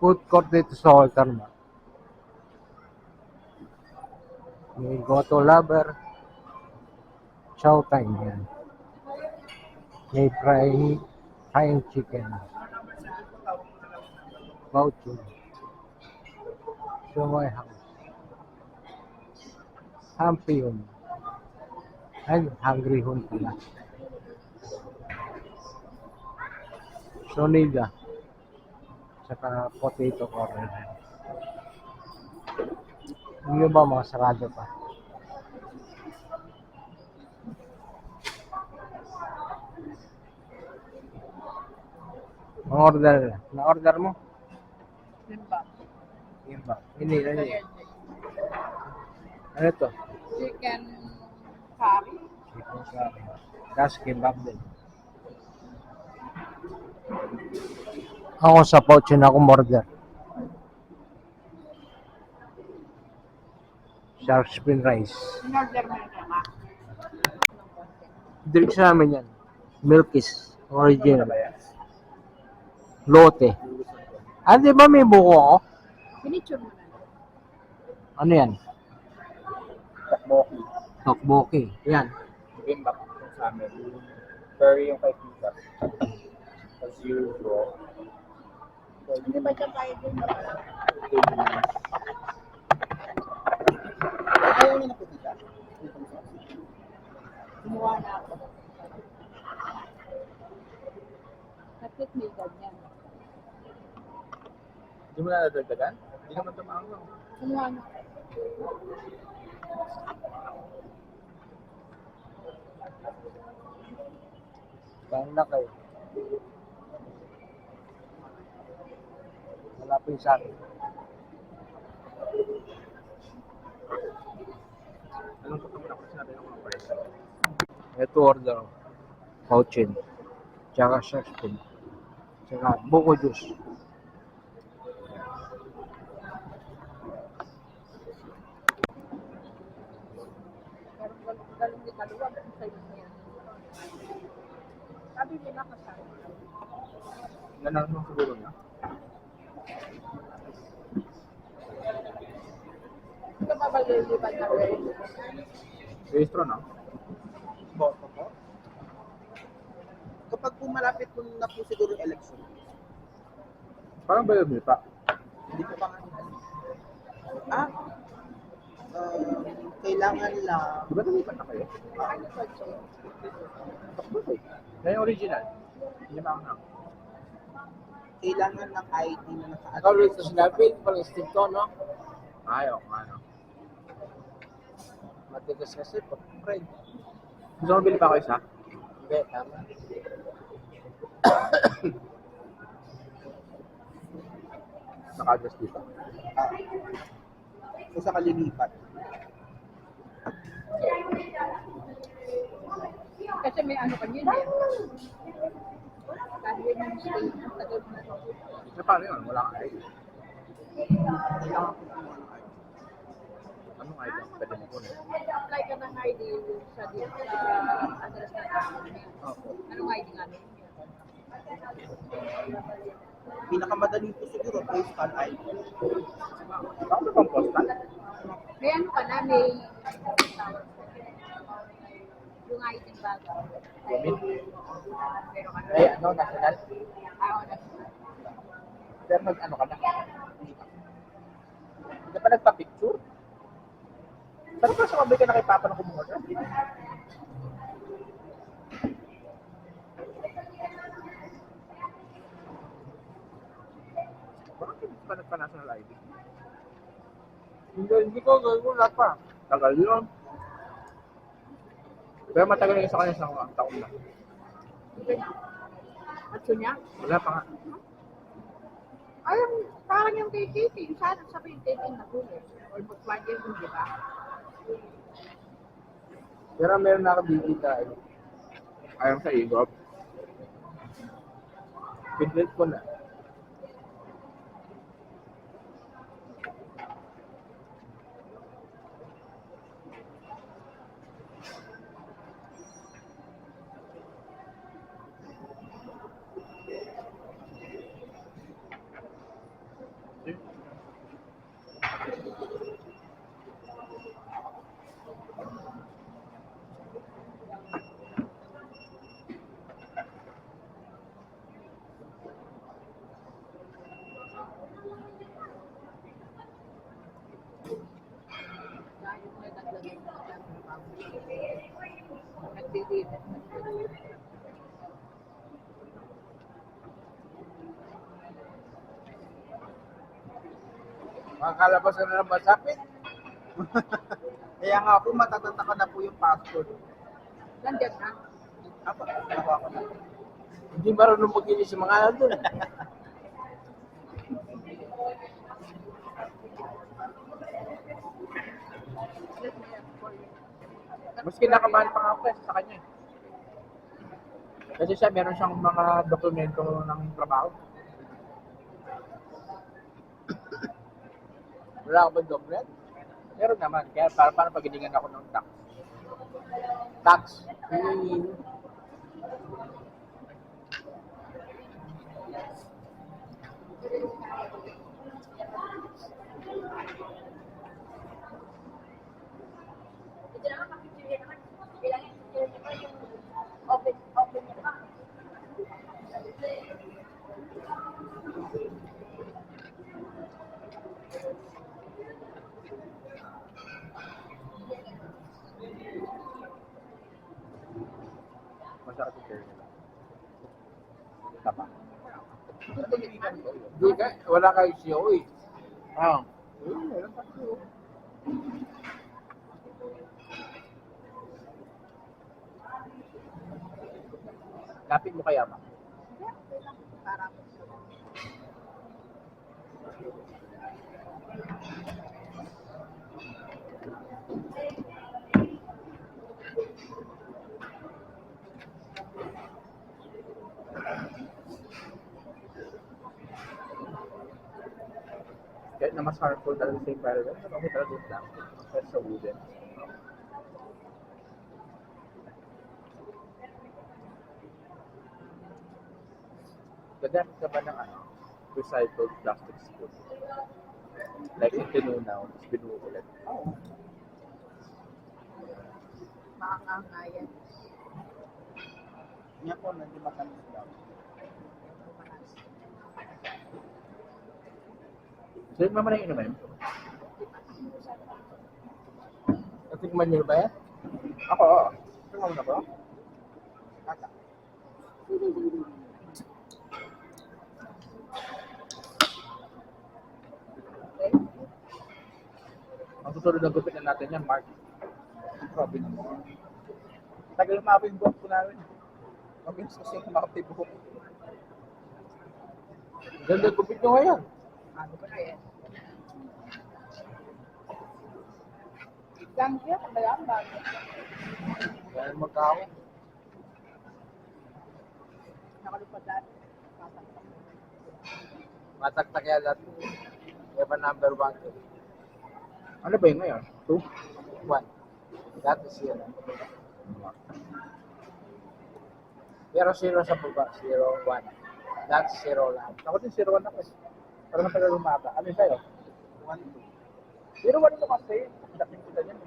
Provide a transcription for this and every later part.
Food court dito sa Waltermart. May Goto Lover. Showtime yan. May frying chicken. Bauchi. Shumai House. Hampion. Ay, Hungry Hun pala. Soniga. Saka potato corner. Hindi ba mga sarado pa? Na-order mo? Kimbap. Kimbap. Hindi. Ano to? Chicken curry. Chicken curry. Tapos kimbap din. Ako sa pouch na akong order. Shark spin rice. In-order mo na ba? Drink sa amin yan. Milkis. Original. Lote. Ah, di ba may buko ako? Pinitsure mo na. Ano yan? Takboki. Tokboki. Yan. Kimbap sa amin. Curry yung kay pizza. As usual. Hindi ba siya kaya din? Ayaw niya na po pizza. Kumuha na ako. Bakit may ganyan? Hindi mo na nadagdagan? Hindi naman tumaangang. Kumuha na ako. Kain na kayo. Wala po yung sa akin. Anong pagkakas na sinabi ng mga price? Ito order. Pouchin. Tsaka shark spoon. Tsaka buko juice. Pero galong ni Kaluwa, ang sa'yo niya. Sabi nila kasama. Nanalo mo siguro niya? Ito pa ba lilipan na rin? Registro na? Boto po? Kapag po malapit po na po siguro yung election. Parang ba yun pa? Hindi ko pa nga Ah? Kailangan lang. Di ba nalipat na kayo? Ano ba siya? Takbo ko eh. Yan yung original. Hindi naman ako na. Kailangan ng ID na naka-address. Ikaw rin sa sinabi, parang stick to, no? Ayaw, ano. Matigas kasi, friend. Gusto mo bili pa ako isa? Hindi, tama. Naka-address dito. Kung sa kalilipat. Kasi may ano pa yun eh. Sabi yun yung stay. Tagal mo na ito. So, paano yun? Wala kang ID. Kailangan ko ng ID. Anong ID ang pwede mo kunin? Apply ka ng ID sa address na namin. Opo. Anong ID nga nun? Pinakamadali po siguro, postal ID. Paano bang postal? May ano ka na, may yung ID bago. Gumit? Pero ka na. Ay, ano, national? Ako na. Pero nag-ano ka na? Hindi pa nagpa-picture? Saan ka sumabay ka na kay Papa na kumuha ka? Bakit hindi pa nagpa-national ID? Hindi ko, wala pa. Tagal yun. Pero matagal yung sa kanya sa taon na. At yun niya? Wala pa nga. Ay, parang yung kay Katie. Sana sabi yung Katie na huli. Almost 1 year yun, di ba? Pero meron na nakabibita. Ayaw sa igop. Pinlit ko na. Nagigilid. Makakalabas ka na ng masapit. Kaya nga po, matatata na po yung passport. Nandiyan na. Apa, nakuha ko na. Hindi marunong mag-inis yung mga ano doon. Mas kinakabahan pa nga ako sa kanya. Kasi siya, meron siyang mga dokumento ng trabaho. Wala ka ba document? Meron naman, kaya para paghilingan ako ng tax. Tax. Masarap yung curry nila. Tapa. Hindi ka, wala kayo siya, uy. Ah. Meron pa siya. Lapit mo kaya ba? Para Kahit na mas harmful talaga sa environment, okay talaga yung plastic. Pero sa wooden. Gagamit ka ba ng recycled plastic spoon? Like yung tinunaw, tapos binuo ulit. Oo. maangangayan. Niya po, hindi matamis daw. So, yung mama na inumin? Natikman niyo ba yan? Ako, oo. Tingnan mo na ba? Kata. Ang susunod na gupit na natin yan, Mark. Grabe naman. Tagal umabot yung buhok ko namin. Mabilis kasi umabot yung buhok. Ganda gupit nyo ngayon. Ano ba na yan? Lang siya, kaya ang bago. Yan magkao. Nakalupad lahat. Mataktak yan dati. Kaya pa number 1 to. Ano ba yun ngayon? 2? 1. That is 0. Pero 0 sa baba. 0, 1. That's 0 lang. Ako din 0-1 ako. Parang matagal umaba. Ano yun sa'yo? 1-2. 0-1 ito kasi. Dating kita niyan.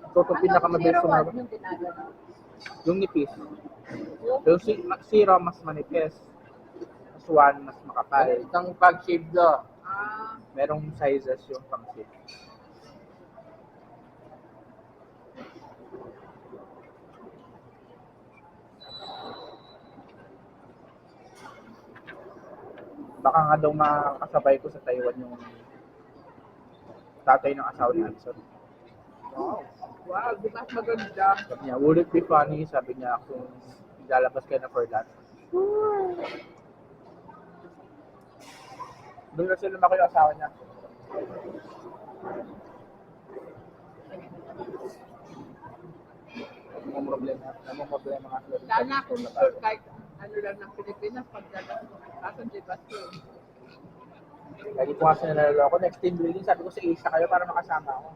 Ito itong pinakamabilis umaba. Yung ginagano. Yung nipis. Yung 0 mas manipis. Mas 1 mas makapal. Itang pag-shave do. Ah, Merong sizes yung pang-shape. Baka nga daw makakasabay ko sa Taiwan yung tatay ng asawa ni Alison. wow. Wow, di ba maganda? Sabi niya, would it be funny? Sabi niya, kung lalabas kayo na for that. Doon kasi lumaki yung asawa niya. Namang problema nga sila. Sana kung sure kahit ano lang ng Pilipinas, pagdala mo. Kaso di ba sure? Lagi ko kasi nalaloko, next team building, sabi ko sa Asia kayo para makasama ako.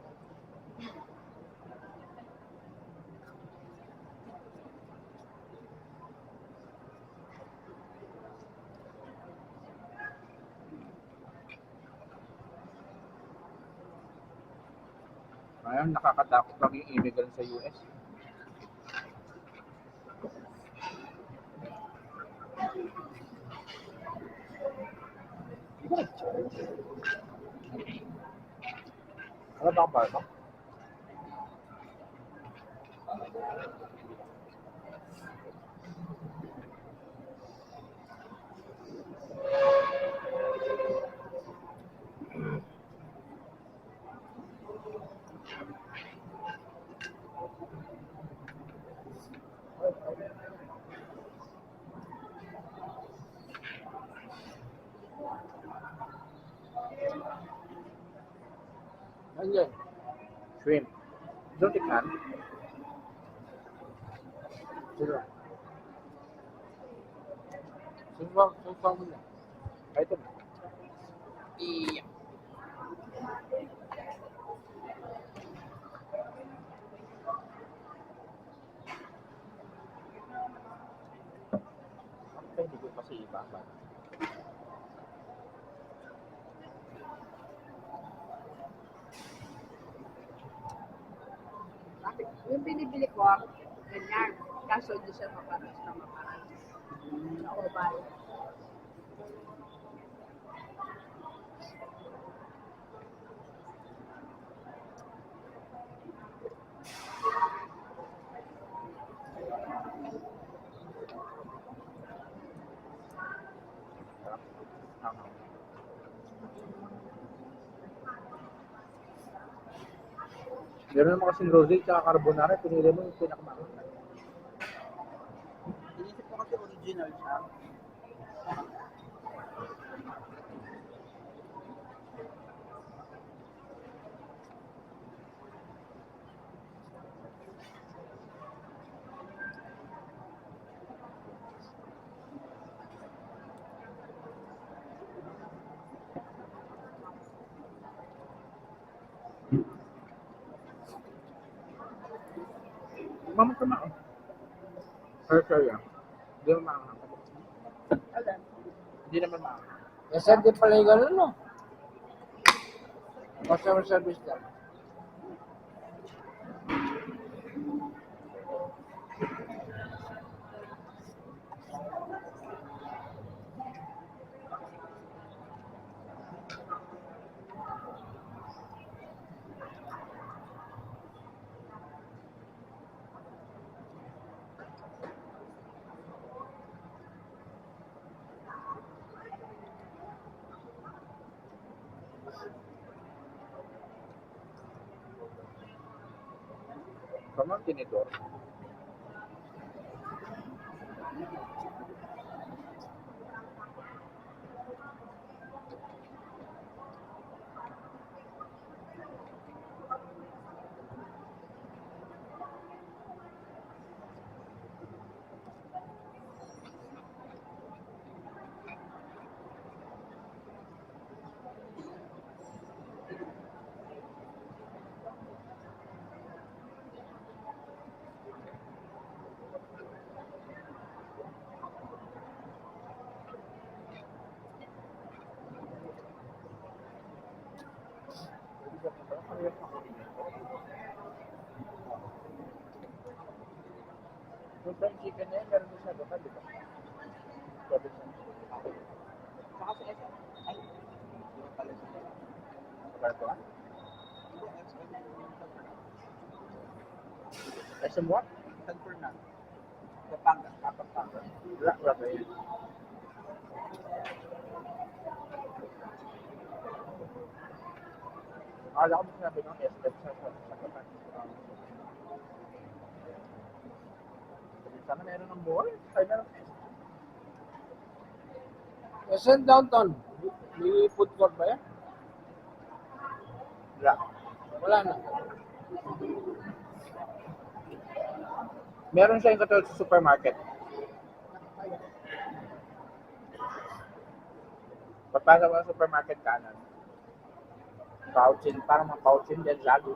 Ngayon, nakakatakot maging immigrant sa US. Ano ba ang bar mo? Ano yun? Shrimp. Don't tikman. Sino? Sumpang mo na. Ay, ito. Iya. Ay, hindi ko kasi iba. Bakit? Yung binibili ko, ganyan. Kaso hindi siya maparas na maparas. Sa oval. Tama. Meron naman kasing rosé tsaka carbonara. Pinili mo yung pinakamahal. Inisip ko kasi original siya. Mamang kumain. Sorry lang. Hindi naman makakakot. Alam. Hindi naman makakakot. Kasi di pala yung ganun, no? Customer service lang. Kamang tinidor. Yung fried chicken na yun, meron din siya doon, di ba? Sabi siya. Saka sa SM. Ay, hindi pala siya. Sabi ko, Hindi, SM. SM what? San Fernando. Kapanga. Kapag-panga. Wala ba yun? Akala ko mo sinabi ng SM sa kapan. Sana meron ng mall. Ay, meron ng SM. Kasi downtown, may food court ba yan? Wala. Wala na. Meron siya yung katulad sa supermarket. Pagpasok mo sa supermarket kanan. Pouchin, parang mga pouchin din lagi.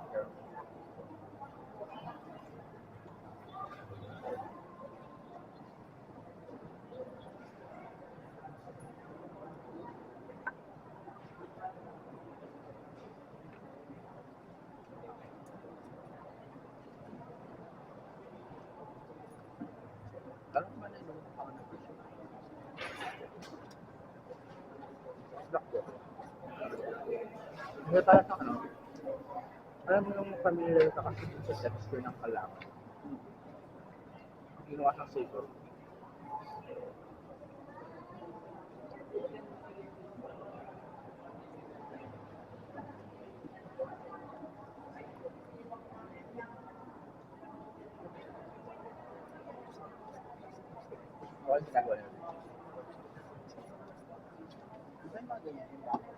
Tanong ba na yung ako na presyo? Black ko. Hindi tayo sa alam mo yung familiar ka kasi sa texture ng kalaman. Ginawa siyang safer. Okay, ginagawa niya. Di ba yung mga ganyan? Yung baka?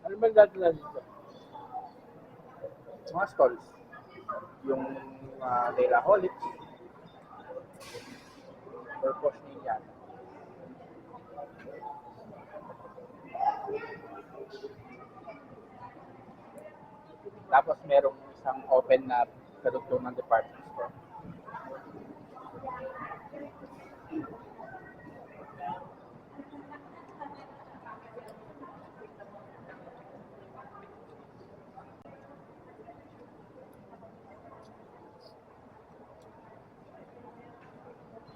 Ano ba dadala dito? Mga stalls. Yung Nailaholics. Purpose niya yan. Tapos merong isang open na kadugtong ng department store.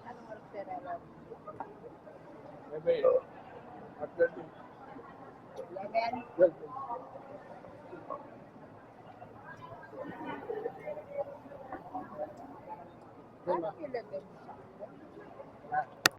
Anong mozzarella? Maybe. After this. 11? Well, Anong 11? ah,